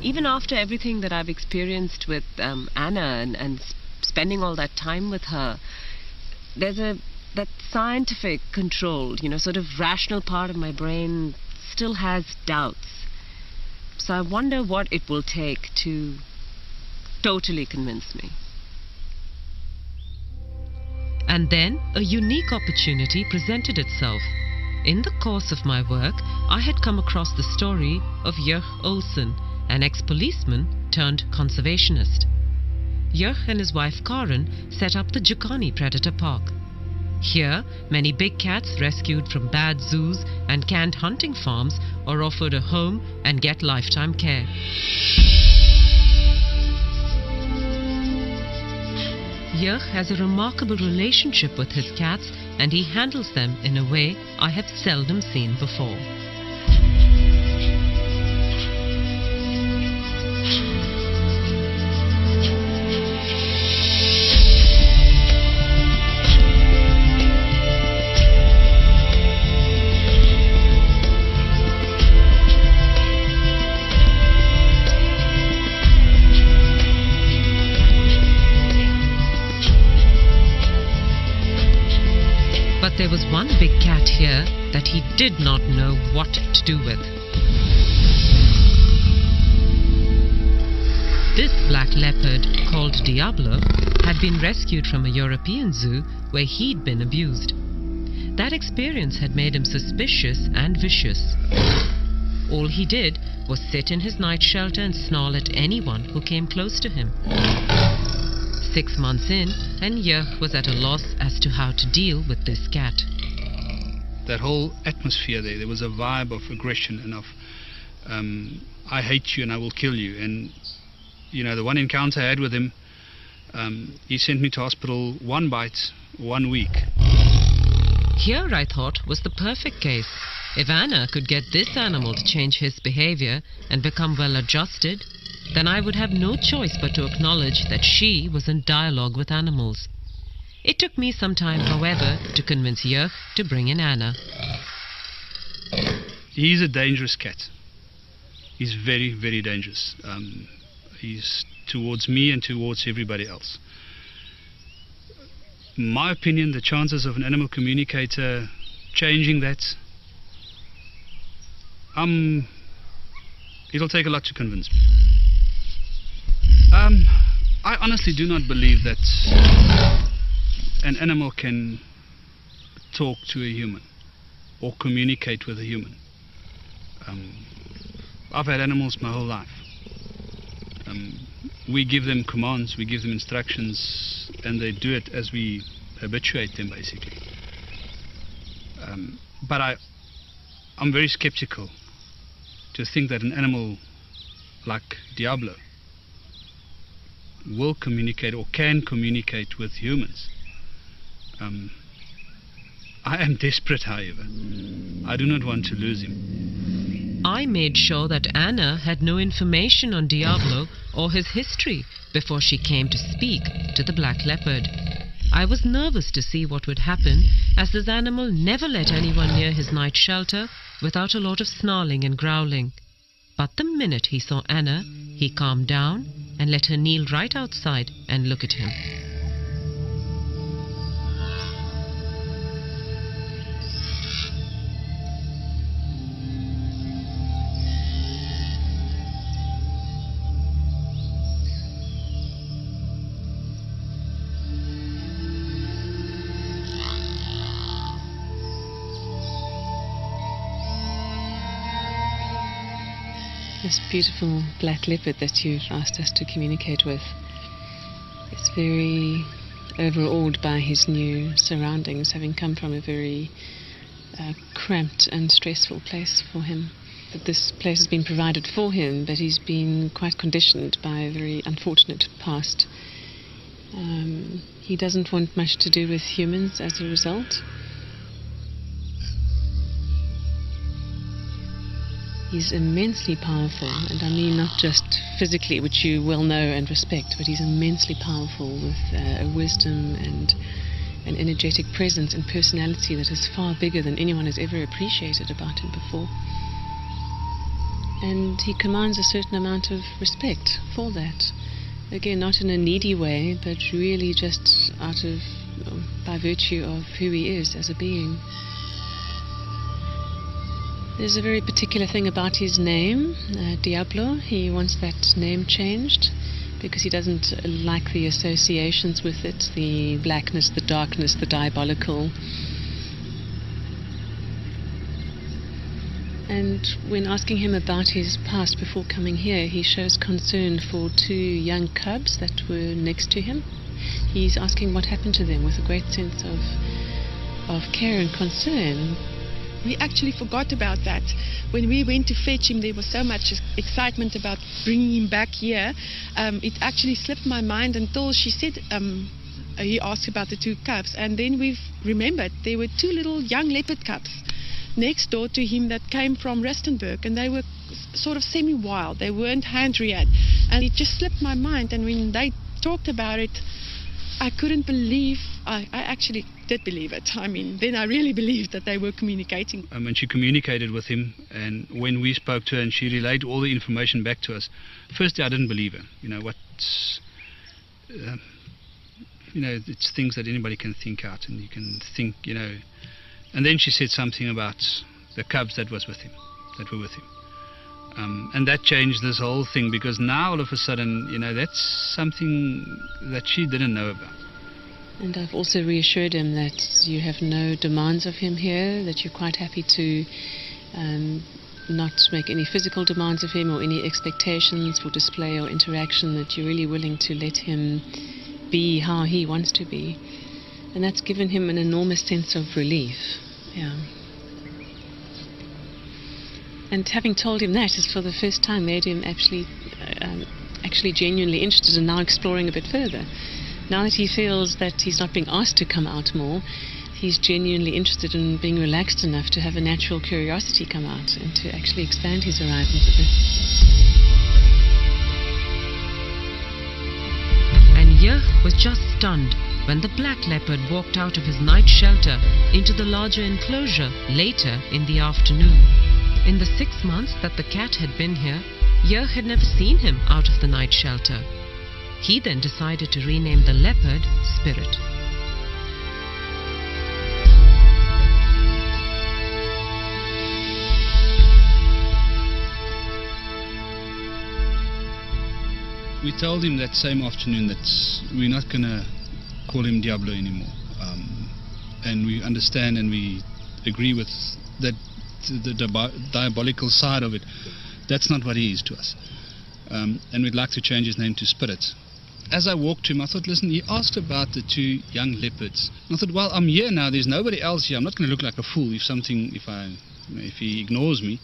even after everything that I've experienced with Anna and spending all that time with her, there's that scientific controlled, sort of rational part of my brain still has doubts. So I wonder what it will take to totally convince me. And then a unique opportunity presented itself. In the course of my work, I had come across the story of Jörg Olsen, an ex-policeman turned conservationist. Jörg and his wife Karen set up the Jukani Predator Park. Here, many big cats rescued from bad zoos and canned hunting farms are offered a home and get lifetime care. Jörg has a remarkable relationship with his cats, and he handles them in a way I have seldom seen before. But there was one big cat here that he did not know what to do with. This black leopard, called Diablо, had been rescued from a European zoo where he'd been abused. That experience had made him suspicious and vicious. All he did was sit in his night shelter and snarl at anyone who came close to him. 6 months in, and Jörg was at a loss as to how to deal with this cat. That whole atmosphere there was a vibe of aggression and of I hate you and I will kill you. And the one encounter I had with him, he sent me to hospital 1 bite, 1 week. Here, I thought, was the perfect case. If Anna could get this animal to change his behavior and become well adjusted, then I would have no choice but to acknowledge that she was in dialogue with animals. It took me some time, however, to convince Jörg to bring in Anna. He's a dangerous cat. He's very, very dangerous. He's towards me and towards everybody else. In my opinion, the chances of an animal communicator changing that, it'll take a lot to convince me. I honestly do not believe that an animal can talk to a human or communicate with a human. I've had animals my whole life. We give them commands, we give them instructions, and they do it as we habituate them, basically. But I'm very skeptical to think that an animal like Diablо will communicate or can communicate with humans. I am desperate, however. I do not want to lose him. I made sure that Anna had no information on Diablо or his history before she came to speak to the black leopard. I was nervous to see what would happen, as this animal never let anyone near his night shelter without a lot of snarling and growling. But the minute he saw Anna, he calmed down and let her kneel right outside and look at him. This beautiful black leopard that you've asked us to communicate with is very overawed by his new surroundings, having come from a very cramped and stressful place for him. That this place has been provided for him, but he's been quite conditioned by a very unfortunate past. He doesn't want much to do with humans as a result. He's immensely powerful, and I mean not just physically, which you well know and respect, but he's immensely powerful with a wisdom and an energetic presence and personality that is far bigger than anyone has ever appreciated about him before. And he commands a certain amount of respect for that. Again, not in a needy way, but really just by virtue of who he is as a being. There's a very particular thing about his name, Diablо. He wants that name changed because he doesn't like the associations with it, the blackness, the darkness, the diabolical. And when asking him about his past before coming here, he shows concern for 2 young cubs that were next to him. He's asking what happened to them with a great sense of care and concern. We actually forgot about that. When we went to fetch him, there was so much excitement about bringing him back here. It actually slipped my mind until she said, he asked about the 2 cubs, and then we've remembered there were 2 little young leopard cubs next door to him that came from Rustenburg, and they were sort of semi-wild. They weren't hand-reared, and it just slipped my mind. And when they talked about it, I couldn't believe. I actually did believe it. I mean, then I really believed that they were communicating. And she communicated with him, and when we spoke to her and she relayed all the information back to us, firstly I didn't believe her. It's things that anybody can think out, and you can think, And then she said something about the cubs that were with him. And that changed this whole thing, because now all of a sudden, that's something that she didn't know about. And I've also reassured him that you have no demands of him here, that you're quite happy to not make any physical demands of him or any expectations for display or interaction, that you're really willing to let him be how he wants to be. And that's given him an enormous sense of relief. Yeah. And having told him that has for the first time made him actually genuinely interested in now exploring a bit further. Now that he feels that he's not being asked to come out more, he's genuinely interested in being relaxed enough to have a natural curiosity come out and to actually expand his horizons a bit. And Jurg was just stunned when the black leopard walked out of his night shelter into the larger enclosure later in the afternoon. In the 6 months that the cat had been here, Jurg had never seen him out of the night shelter. He then decided to rename the leopard Spirit. We told him that same afternoon that we're not going to call him Diablо anymore. And we understand and we agree with that the diabolical side of it. That's not what he is to us. And we'd like to change his name to Spirit. As I walked to him, I thought, listen, he asked about the 2 young leopards. And I thought, well, I'm here now, there's nobody else here. I'm not going to look like a fool if he ignores me.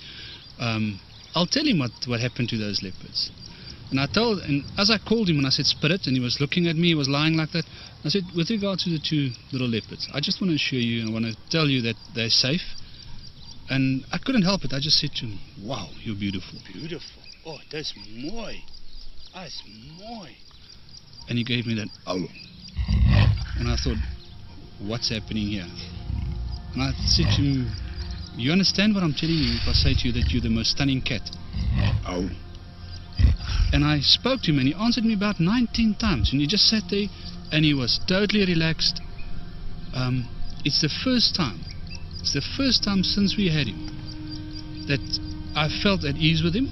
I'll tell him what happened to those leopards. And as I called him and I said Spirit, and he was looking at me, he was lying like that, I said, with regard to the 2 little leopards, I just want to assure you and I want to tell you that they're safe. And I couldn't help it. I just said to him, wow, you're beautiful. Beautiful. Oh, that's mooi. That's mooi. And he gave me that, oh. And I thought, what's happening here? And I said to him, you understand what I'm telling you if I say to you that you're the most stunning cat? Oh. And I spoke to him and he answered me about 19 times. And he just sat there and he was totally relaxed. It's the first time since we had him that I felt at ease with him.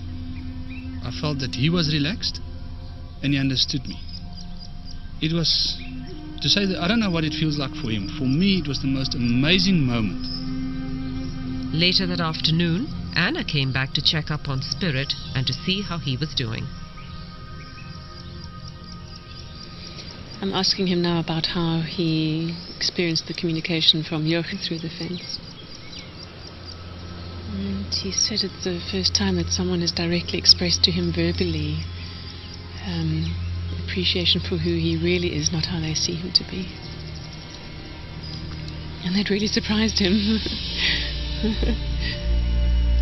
I felt that he was relaxed and he understood me. It was, to say that I don't know what it feels like for him. For me, it was the most amazing moment. Later that afternoon, Anna came back to check up on Spirit and to see how he was doing. I'm asking him now about how he experienced the communication from Jurg through the fence. And he said it's the first time that someone has directly expressed to him verbally appreciation for who he really is, not how they see him to be. And that really surprised him.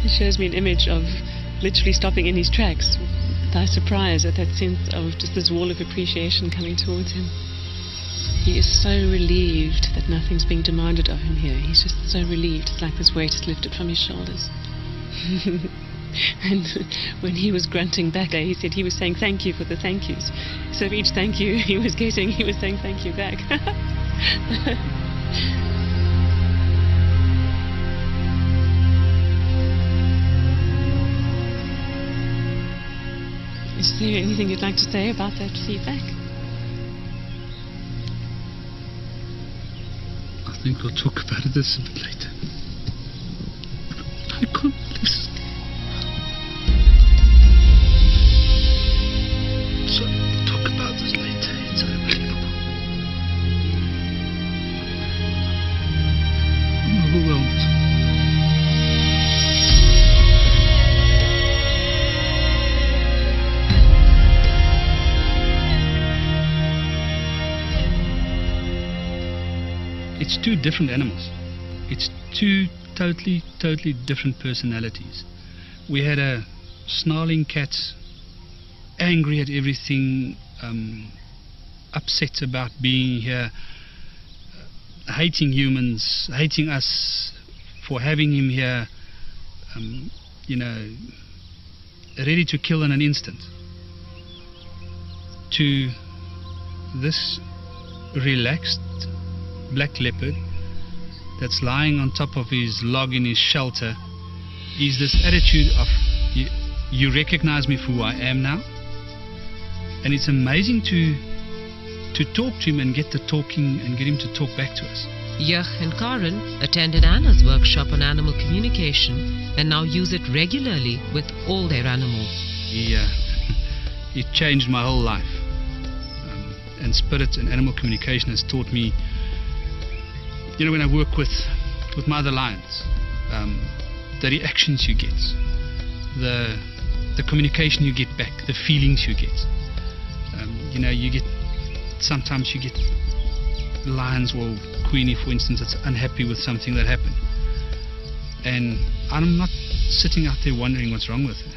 It shows me an image of literally stopping in his tracks by surprise at that sense of just this wall of appreciation coming towards him. He is so relieved that nothing's being demanded of him here. He's just so relieved. It's like this weight is lifted from his shoulders. And when he was grunting back, he said he was saying thank you for the thank yous. So for each thank you he was getting, he was saying thank you back. Is there anything you'd like to say about that feedback? I think we'll talk about this a bit later. I can't listen. So we'll talk about this later. It's unbelievable. I'm overwhelmed. It's two different animals. It's two totally different personalities. We had a snarling cat, angry at everything, upset about being here, hating humans, hating us for having him here, ready to kill in an instant. To this relaxed black leopard that's lying on top of his log in his shelter is this attitude of you recognize me for who I am now. And it's amazing to talk to him and get the talking and get him to talk back to us. Jurg and Karen attended Anna's workshop on animal communication and now use it regularly with all their animals. It changed my whole life. And spirit and animal communication has taught me, when I work with my other lions, the reactions you get, the communication you get back, the feelings you get. Sometimes you get lions or Queenie, for instance, that's unhappy with something that happened. And I'm not sitting out there wondering what's wrong with her.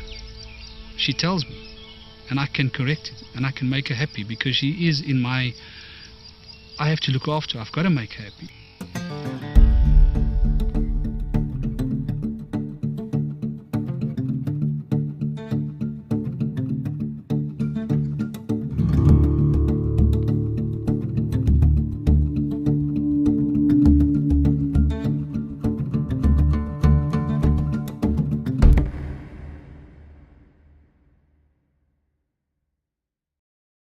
She tells me, and I can correct it, and I can make her happy because she is in my... I have to look after her. I've got to make her happy.